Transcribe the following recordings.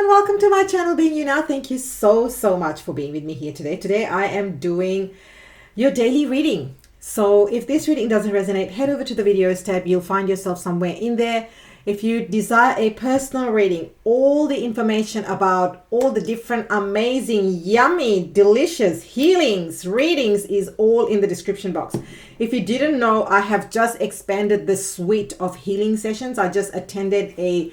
Welcome to my channel, Being You Now. Thank you so much for being with me here today. Today I am doing your daily reading. So if this reading doesn't resonate, head over to the videos tab. You'll find yourself somewhere in there. If you desire a personal reading, all the information about all the different amazing, yummy, delicious healings, readings is all in the description box. If you didn't know, I have just expanded the suite of healing sessions. I just attended a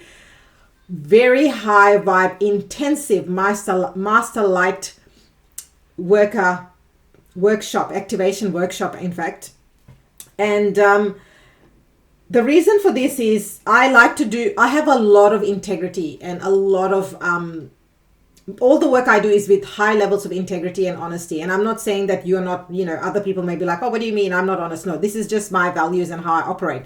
very high vibe, intensive master light workshop, activation workshop, in fact. And the reason for this is I have a lot of integrity and a lot of all the work I do is with high levels of integrity and honesty. And I'm not saying that you're not, other people may be like, oh, what do you mean I'm not honest? No, this is just my values and how I operate.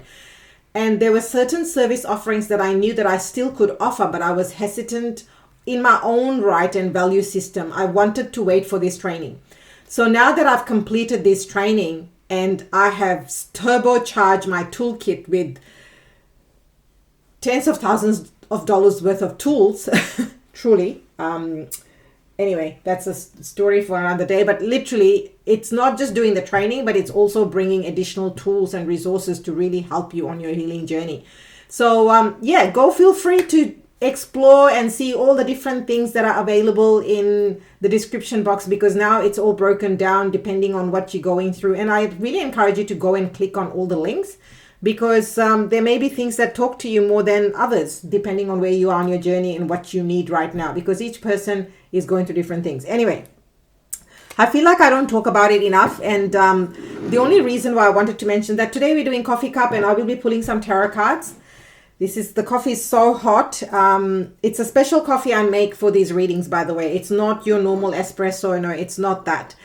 And there were certain service offerings that I knew that I still could offer, but I was hesitant in my own right and value system. I wanted to wait for this training. So now that I've completed this training and I have turbocharged my toolkit with tens of thousands of dollars worth of tools, truly. Anyway, that's a story for another day, but literally it's not just doing the training, but it's also bringing additional tools and resources to really help you on your healing journey. So go feel free to explore and see all the different things that are available in the description box, because now it's all broken down depending on what you're going through. And I really encourage you to go and click on all the links, because there may be things that talk to you more than others, depending on where you are on your journey and what you need right now, because each person is going through different things. Anyway, I feel like I don't talk about it enough. And the only reason why I wanted to mention that today we're doing coffee cup and I will be pulling some tarot cards. The coffee is so hot. It's a special coffee I make for these readings, by the way. It's not your normal espresso. No, it's not that.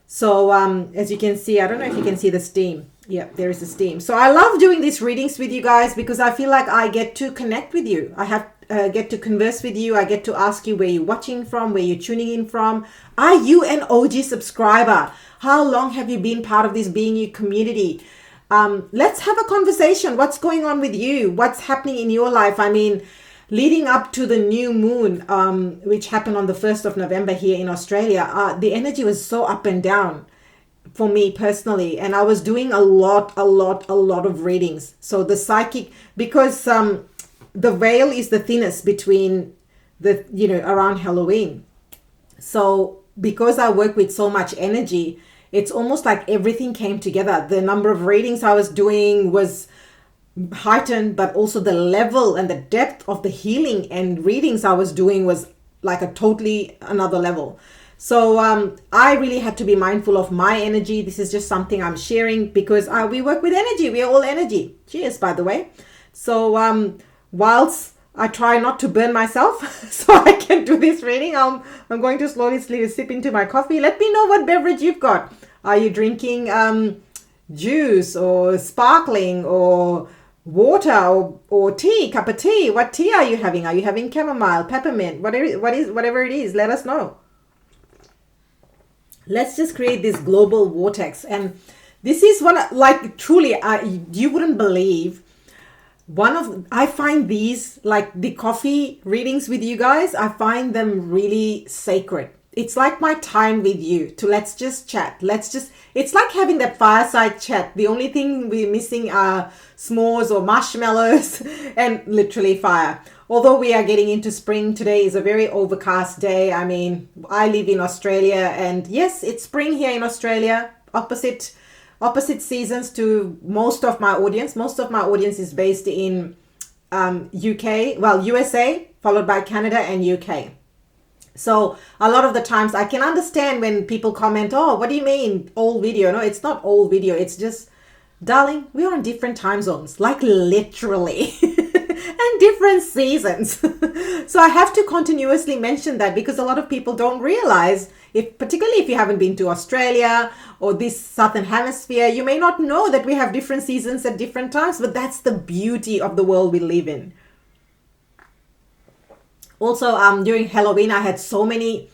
So as you can see, I don't know if you can see the steam. Yeah, there is a steam. So I love doing these readings with you guys because I feel like I get to connect with you. I get to converse with you. I get to ask you where you're watching from, where you're tuning in from. Are you an OG subscriber? How long have you been part of this Being You community? Let's have a conversation. What's going on with you? What's happening in your life? I mean, leading up to the new moon, which happened on the 1st of November here in Australia, the energy was so up and down for me personally. And I was doing a lot of readings. So the psychic, because the veil is the thinnest between around Halloween. So because I work with so much energy, it's almost like everything came together. The number of readings I was doing was heightened, but also the level and the depth of the healing and readings I was doing was like a totally another level. So I really had to be mindful of my energy. This is just something I'm sharing because we work with energy. We are all energy. Cheers, by the way. So whilst I try not to burn myself so I can do this reading, I'm going to slowly sip into my coffee. Let me know what beverage you've got. Are you drinking juice or sparkling or water or tea, cup of tea? What tea are you having? Are you having chamomile, peppermint, whatever it is? Let us know. Let's just create this global vortex. And this is truly, you wouldn't believe. I find these, like the coffee readings with you guys, I find them really sacred. It's like my time with you let's just chat. It's like having that fireside chat. The only thing we're missing are s'mores or marshmallows and literally fire. Although we are getting into spring, today is a very overcast day. I mean, I live in Australia and yes, it's spring here in Australia. Opposite seasons to most of my audience. Most of my audience is based in USA, followed by Canada and UK. So a lot of the times I can understand when people comment, oh, what do you mean old video? No, it's not old video. It's just, darling, we are in different time zones, like literally, and different seasons. So I have to continuously mention that because a lot of people don't realize, particularly if you haven't been to Australia or this southern hemisphere, you may not know that we have different seasons at different times, but that's the beauty of the world we live in. Also, during Halloween, I had so many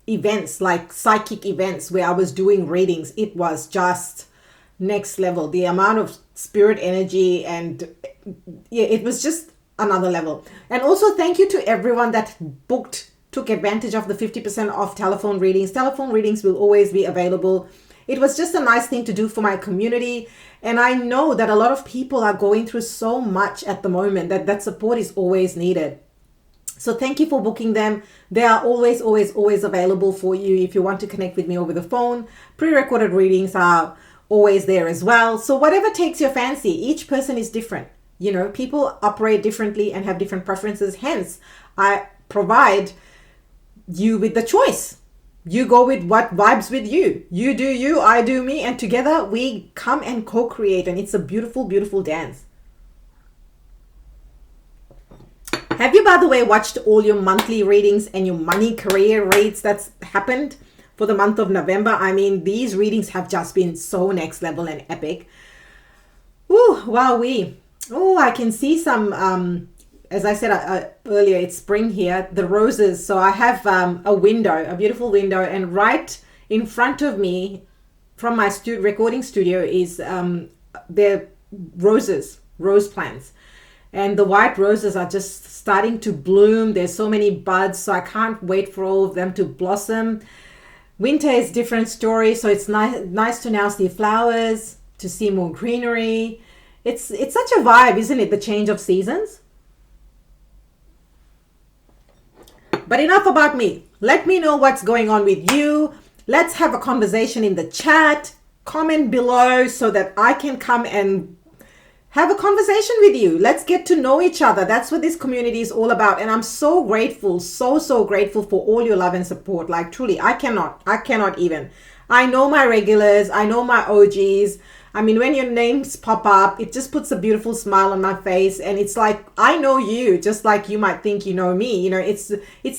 events, like psychic events where I was doing readings. It was just next level. The amount of spirit energy and it was just another level. And also thank you to everyone that took advantage of the 50% off telephone readings. Telephone readings will always be available. It was just a nice thing to do for my community. And I know that a lot of people are going through so much at the moment that support is always needed. So thank you for booking them. They are always, always, always available for you if you want to connect with me over the phone. Pre-recorded readings are always there as well. So whatever takes your fancy, each person is different. You know, people operate differently and have different preferences. Hence, I provide you with the choice. You go with what vibes with you. You do you, I do me, and together we come and co-create, and it's a beautiful, beautiful dance. Have you, by the way, watched all your monthly readings and your money career rates that's happened for the month of November? I mean, these readings have just been so next level and epic. Ooh, wowee. Oh, I can see some, as I said earlier, it's spring here, the roses. So I have a window, a beautiful window, and right in front of me from my recording studio is the roses, rose plants. And the white roses are just starting to bloom. There's so many buds, so I can't wait for all of them to blossom. Winter is a different story, so it's nice to now see flowers, to see more greenery. It's such a vibe, isn't it? The change of seasons. But enough about me. Let me know what's going on with you. Let's have a conversation in the chat. Comment below so that I can come and have a conversation with you. Let's get to know each other. That's what this community is all about. And I'm so grateful, so grateful for all your love and support. Like truly, I cannot even. I know my regulars. I know my OGs. I mean, when your names pop up, it just puts a beautiful smile on my face. And it's like, I know you just like you might think you know me. You know, it's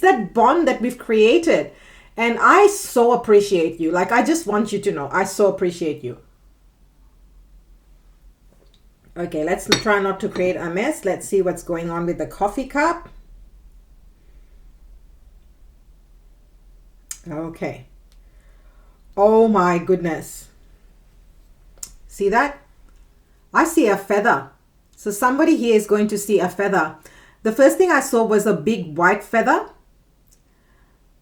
that bond that we've created. And I so appreciate you. Like, I just want you to know, I so appreciate you. Okay, let's try not to create a mess. Let's see what's going on with the coffee cup. Okay. Oh my goodness. See that? I see a feather. So somebody here is going to see a feather. The first thing I saw was a big white feather.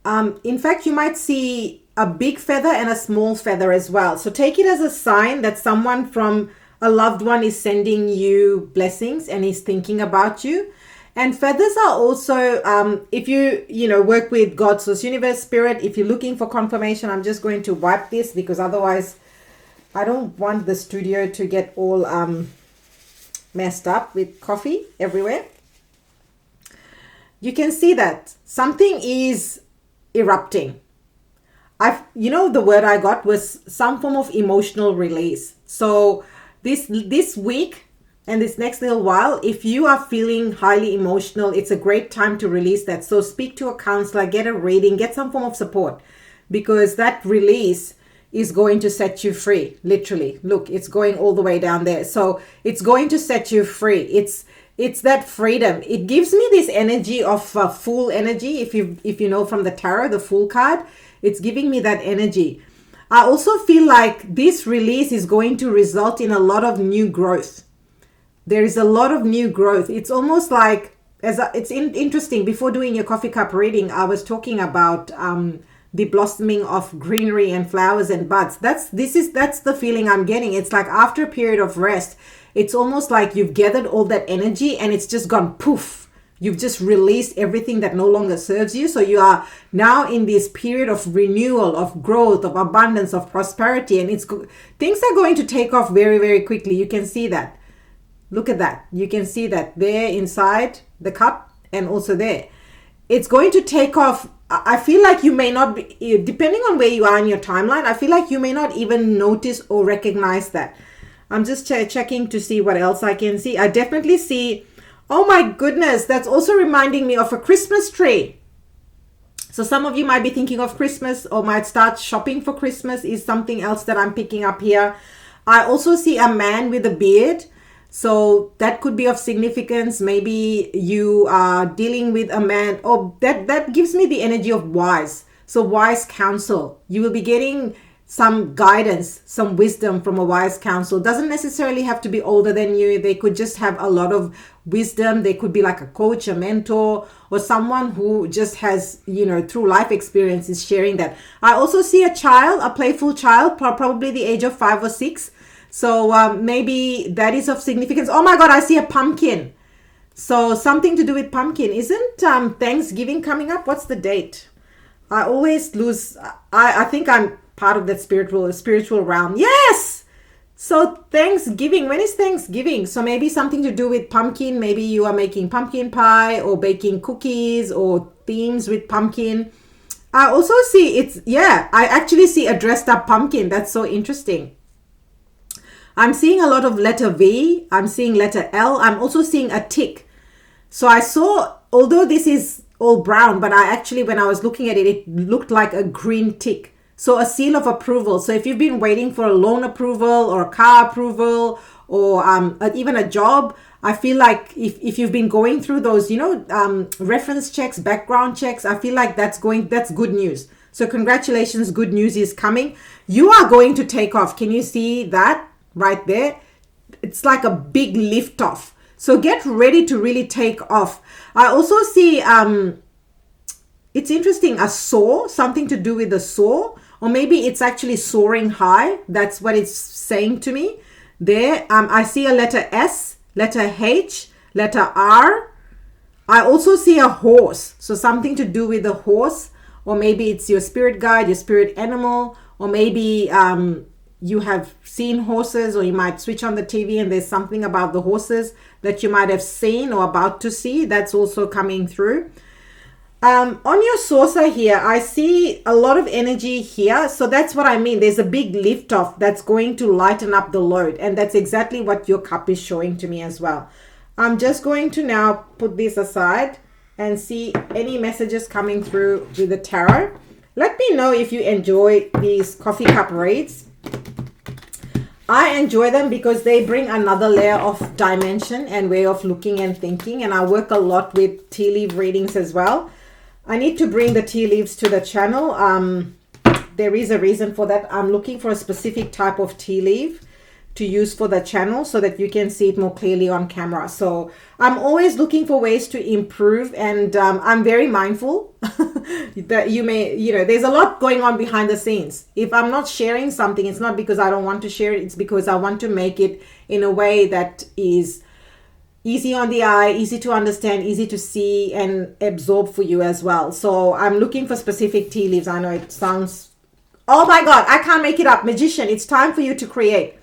In fact, you might see a big feather and a small feather as well. So take it as a sign that someone from a loved one is sending you blessings and is thinking about you. And feathers are also, if you work with God, Source, Universe, Spirit, if you're looking for confirmation, I'm just going to wipe this because otherwise I don't want the studio to get all messed up with coffee everywhere. You can see that something is erupting. The word I got was some form of emotional release. So this week and this next little while, if you are feeling highly emotional, it's a great time to release that. So speak to a counselor, get a reading, get some form of support, because that release is going to set you free. Literally, look, it's going all the way down there. So it's going to set you free. It's that freedom. It gives me this energy of Fool energy. If you know from the tarot, the Fool card, it's giving me that energy. I also feel like this release is going to result in a lot of new growth. There is a lot of new growth. It's almost like, interesting. Before doing your coffee cup reading, I was talking about the blossoming of greenery and flowers and buds. That's the feeling I'm getting. It's like after a period of rest, it's almost like you've gathered all that energy and it's just gone poof. You've just released everything that no longer serves you. So you are now in this period of renewal, of growth, of abundance, of prosperity. And things are going to take off very, very quickly. You can see that. Look at that. You can see that there inside the cup and also there. It's going to take off. I feel like you may not be, depending on where you are in your timeline, I feel like you may not even notice or recognize that. I'm just checking to see what else I can see. I definitely see, oh my goodness, that's also reminding me of a Christmas tree. So some of you might be thinking of Christmas or might start shopping for Christmas is something else that I'm picking up here. I also see a man with a beard. So that could be of significance. Maybe you are dealing with a man. Oh, that gives me the energy of wise. So wise counsel. You will be getting some guidance, some wisdom from a wise counsel. Doesn't necessarily have to be older than you. They could just have a lot of wisdom. They could be like a coach, a mentor, or someone who just has, through life experience is sharing that. I also see a child, a playful child, probably the age of 5 or 6. So maybe that is of significance. Oh my God, I see a pumpkin. So something to do with pumpkin. Isn't Thanksgiving coming up? What's the date? I always lose. I think I'm part of that spiritual realm. Yes. So Thanksgiving. When is Thanksgiving? So maybe something to do with pumpkin. Maybe you are making pumpkin pie or baking cookies or themes with pumpkin. I also see I actually see a dressed up pumpkin. That's so interesting. I'm seeing a lot of letter V. I'm seeing letter L. I'm also seeing a tick. So I saw, although this is all brown, but when I was looking at it, it looked like a green tick. So a seal of approval. So if you've been waiting for a loan approval or a car approval or even a job, I feel like if you've been going through those, reference checks, background checks, I feel like that's good news. So congratulations, good news is coming. You are going to take off. Can you see that right there? It's like a big lift off. So get ready to really take off. I also see, it's interesting, a soar, something to do with the soar, or maybe it's actually soaring high. That's what it's saying to me there. I see a letter S, letter H, letter R. I also see a horse. So something to do with the horse, or maybe it's your spirit guide, your spirit animal, or maybe you have seen horses, or you might switch on the TV and there's something about the horses that you might have seen or about to see. That's also coming through. On your saucer here, I see a lot of energy here. So that's what I mean. There's a big lift off that's going to lighten up the load. And that's exactly what your cup is showing to me as well. I'm just going to now put this aside and see any messages coming through with the tarot. Let me know if you enjoy these coffee cup reads. I enjoy them because they bring another layer of dimension and way of looking and thinking. And I work a lot with tea leaf readings as well. I need to bring the tea leaves to the channel. There is a reason for that. I'm looking for a specific type of tea leaf to use for the channel so that you can see it more clearly on camera. So I'm always looking for ways to improve, and I'm very mindful that there's a lot going on behind the scenes. If I'm not sharing something, it's not because I don't want to share it. It's because I want to make it in a way that is easy on the eye, easy to understand, easy to see and absorb for you as well. So I'm looking for specific tea leaves. I know it sounds, oh my God, I can't make it up. Magician, it's time for you to create.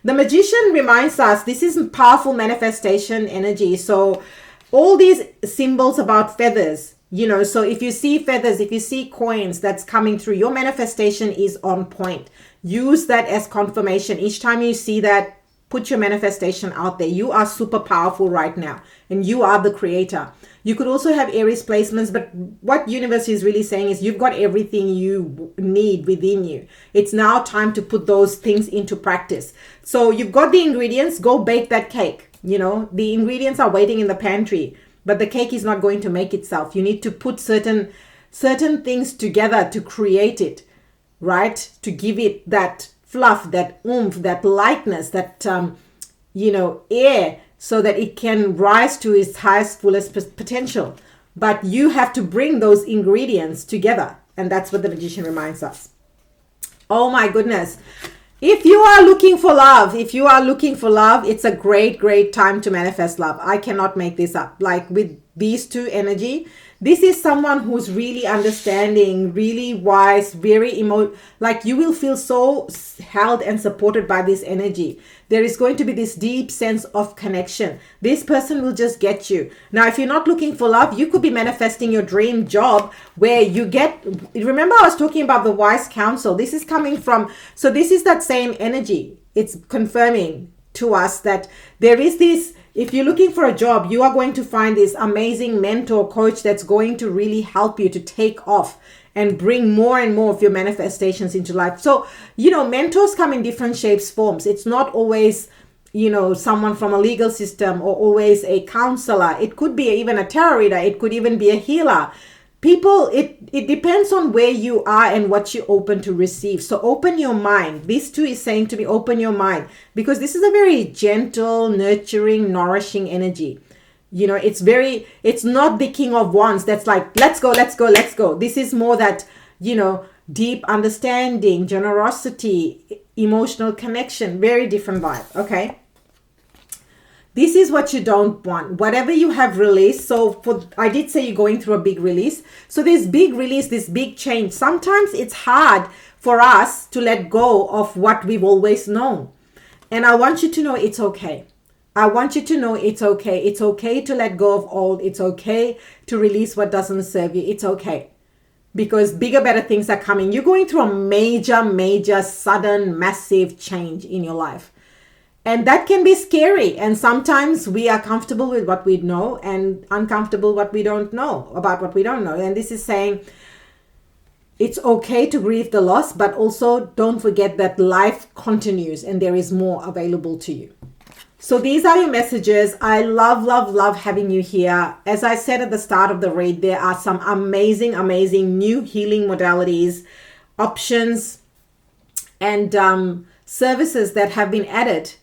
The Magician reminds us this is powerful manifestation energy. So all these symbols about feathers, so if you see feathers, if you see coins that's coming through, your manifestation is on point. Use that as confirmation. Each time you see that, put your manifestation out there. You are super powerful right now, and you are the creator. You could also have Aries placements, but what universe is really saying is you've got everything you need within you. It's now time to put those things into practice. So you've got the ingredients, go bake that cake. The ingredients are waiting in the pantry, but the cake is not going to make itself. You need to put certain things together to create it, right? To give it that fluff, that oomph, that lightness, that, air, so that it can rise to its highest, fullest potential. But you have to bring those ingredients together. And that's what the Magician reminds us. Oh my goodness. If you are looking for love, it's a great, great time to manifest love. I cannot make this up. Like with these two energy, this is someone who's really understanding, really wise, very like you will feel so held and supported by this energy. There is going to be this deep sense of connection. This person will just get you. Now, if you're not looking for love, you could be manifesting your dream job where you get, remember I was talking about the wise counsel. This is coming from, so this is that same energy. It's confirming to us that there is this, if you're looking for a job, you are going to find this amazing mentor coach that's going to really help you to take off and bring more and more of your manifestations into life. So, mentors come in different shapes, forms. It's not always, someone from a legal system or always a counselor. It could be even a tarot reader. It could even be a healer. people, it depends on where you are and what you're open to receive. So open your mind. This too is saying to me, open your mind, because this is a very gentle, nurturing, nourishing energy. You know, it's not the King of Wands that's like, let's go, let's go, let's go. This is more that, you know, deep understanding, generosity, emotional connection, very different vibe. Okay. This is what you don't want. Whatever you have released. So I did say you're going through a big release. So this big release, this big change, sometimes it's hard for us to let go of what we've always known. And I want you to know it's okay. I want you to know it's okay. It's okay to let go of old. It's okay to release what doesn't serve you. It's okay. Because bigger, better things are coming. You're going through a major, sudden, massive change in your life. And that can be scary. And sometimes we are comfortable with what we know and uncomfortable what we don't know, about what we don't know. And this is saying it's okay to grieve the loss, but also don't forget that life continues and there is more available to you. So these are your messages. I love having you here. As I said at the start of the read, there are some amazing new healing modalities, options, and services that have been added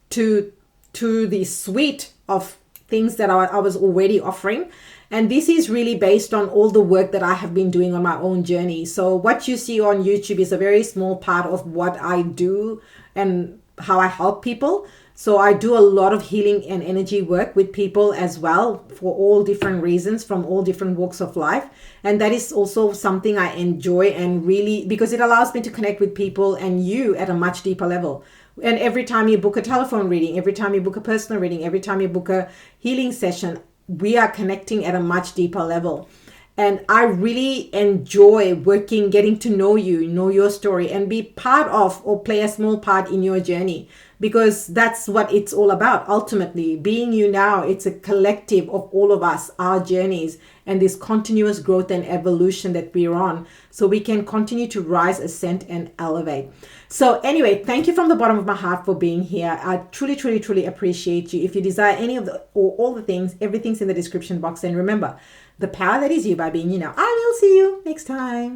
to the suite of things that I was already offering. And this is really based on all the work that I have been doing on my own journey. So what you see on YouTube is a very small part of what I do and how I help people. So I do a lot of healing and energy work with people as well, for all different reasons, from all different walks of life. And that is also something I enjoy, and really, because it allows me to connect with people and you at a much deeper level. And every time you book a telephone reading, every time you book a personal reading, every time you book a healing session, we are connecting at a much deeper level. And I really enjoy working, getting to know you, know your story, and be part of or play a small part in your journey, because that's what it's all about. Ultimately, being you now, it's a collective of all of us, our journeys, and this continuous growth and evolution that we're on, so we can continue to rise, ascend, and elevate. So anyway, thank you from the bottom of my heart for being here. I truly appreciate you. If you desire any of the or all the things, everything's in the description box. And remember, the power that is you by being you now. I will see you next time.